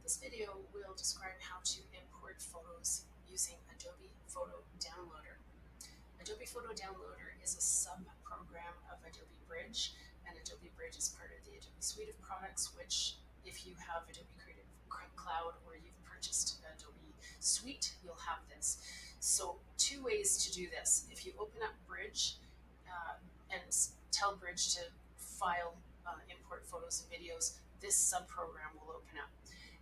This video will describe how to import photos using Adobe Photo Downloader. Adobe Photo Downloader is a sub-program of Adobe Bridge, and Adobe Bridge is part of the Adobe suite of products, which if you have Adobe Creative Cloud or you've purchased Adobe Suite, you'll have this. So two ways to do this. If you open up Bridge and tell Bridge to file, import photos and videos, this sub-program will open up.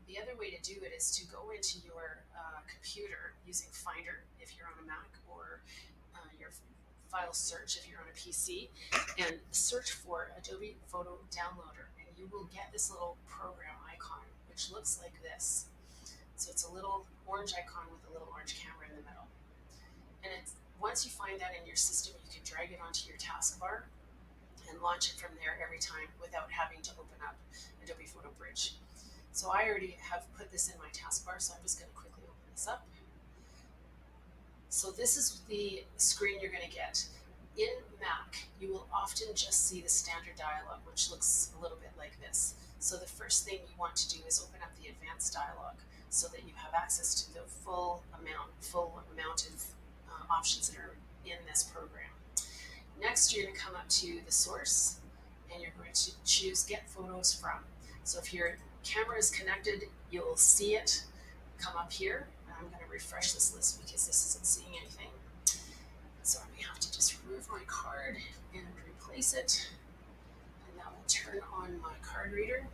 The other way to do it is to go into your computer using Finder if you're on a Mac, or your file search if you're on a PC, and search for Adobe Photo Downloader, and you will get this little program icon, which looks like this. So it's a little orange icon with a little orange camera in the middle. And once you find that in your system, you can drag it onto your taskbar and launch it from there every time without having to open up Adobe Photo Bridge. So I already have put this in my taskbar, so I'm just going to quickly open this up. So this is the screen you're going to get. In Mac, you will often just see the standard dialog, which looks a little bit like this. So the first thing you want to do is open up the advanced dialog so that you have access to the full amount of options that are in this program. Next, you're going to come up to the source, and you're going to choose Get Photos From. So if your camera is connected, you'll see it come up here. I'm going to refresh this list because this isn't seeing anything. So I'm going to have to just remove my card and replace it. And that will turn on my card reader.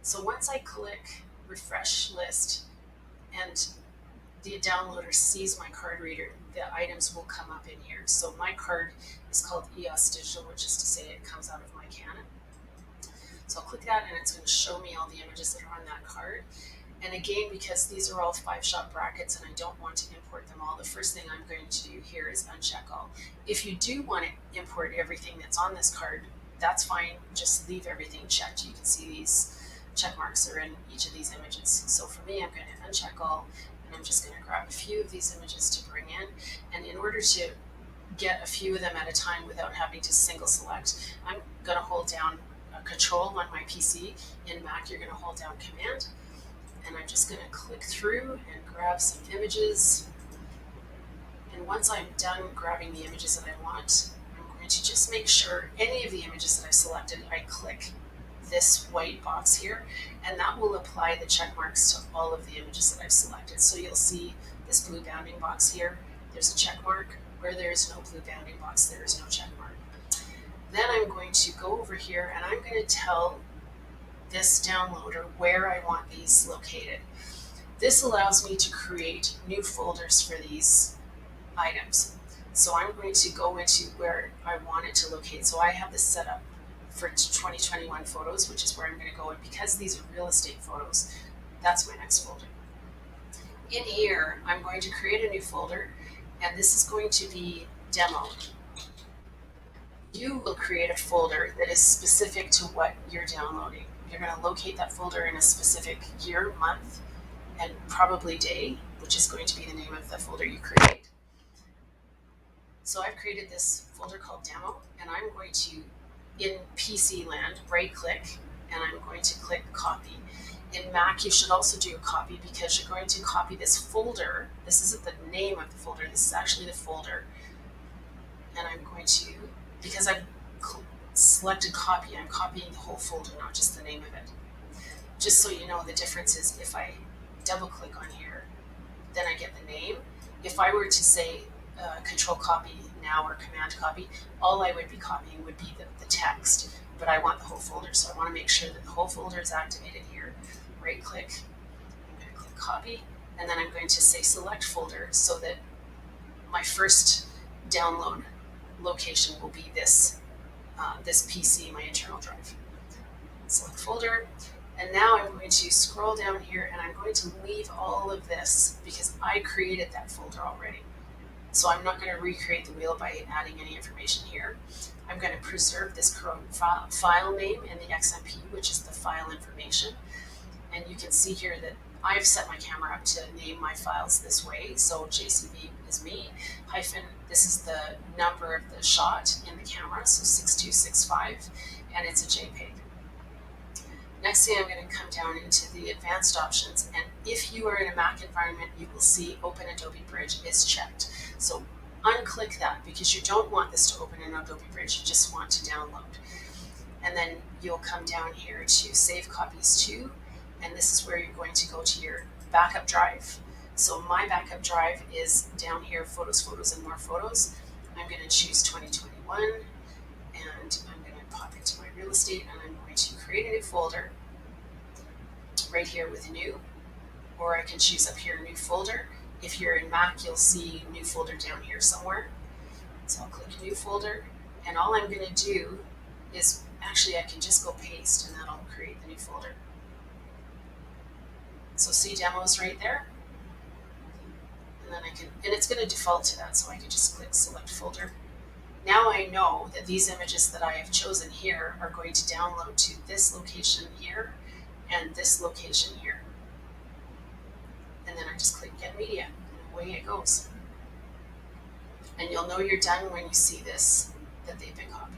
So once I click Refresh List and the downloader sees my card reader, the items will come up in here. So my card is called EOS Digital, which is to say it comes out of my Canon. So I'll click that, and it's going to show me all the images that are on that card. And again, because these are all 5-shot brackets and I don't want to import them all, the first thing I'm going to do here is uncheck all. If you do want to import everything that's on this card, that's fine. Just leave everything checked. You can see these check marks are in each of these images. So for me, I'm going to uncheck all, and I'm just going to grab a few of these images to bring in. And in order to get a few of them at a time without having to single select, I'm going to hold down Control on my PC. In Mac, you're going to hold down Command, and I'm just going to click through and grab some images. And once I'm done grabbing the images that I want, I'm going to just make sure any of the images that I selected, I click this white box here, and that will apply the check marks to all of the images that I've selected. So you'll see this blue bounding box here, there's a check mark. Where there is no blue bounding box, there is no check mark. Then I'm going to go over here, and I'm going to tell this downloader where I want these located. This allows me to create new folders for these items. So I'm going to go into where I want it to locate. So I have this set up for 2021 photos, which is where I'm going to go. And because these are real estate photos, that's my next folder. In here, I'm going to create a new folder, and this is going to be demo. You will create a folder that is specific to what you're downloading. You're going to locate that folder in a specific year, month, and probably day, which is going to be the name of the folder you create. So I've created this folder called Demo, and I'm going to, in PC land, right click, and I'm going to click Copy. In Mac, you should also do a copy because you're going to copy this folder. This isn't the name of the folder, this is actually the folder. And I'm going to, because I've selected copy, I'm copying the whole folder, not just the name of it. Just so you know, the difference is if I double click on here, then I get the name. If I were to say Control Copy now or Command Copy, all I would be copying would be the text, but I want the whole folder, so I want to make sure that the whole folder is activated here. Right click, I'm going to click Copy, and then I'm going to say Select Folder so that my first download location will be this PC, my internal drive. Select folder, and now I'm going to scroll down here, and I'm going to leave all of this because I created that folder already. So I'm not going to recreate the wheel by adding any information here. I'm going to preserve this current file name in the XMP, which is the file information. And you can see here that I've set my camera up to name my files this way. So JCB is me, hyphen, this is the number of the shot in the camera, so 6265, and it's a JPEG. Next thing, I'm going to come down into the advanced options, and if you are in a Mac environment, you will see Open Adobe Bridge is checked. So unclick that because you don't want this to open in Adobe Bridge, you just want to download. And then you'll come down here to Save Copies To, and this is where you're going to go to your backup drive. So my backup drive is down here, Photos, Photos, and More Photos. I'm going to choose 2021, and I'm going to pop into my real estate, and I'm going to create a new folder right here with New, or I can choose up here New Folder. If you're in Mac, you'll see New Folder down here somewhere. So I'll click New Folder, and all I'm going to do is, actually I can just go paste and that'll create the new folder. So see demos right there, and then I can, and it's going to default to that, so I can just click select folder. Now I know that these images that I have chosen here are going to download to this location here and this location here. And then I just click Get Media, and away it goes. And you'll know you're done when you see this, that they've been copied.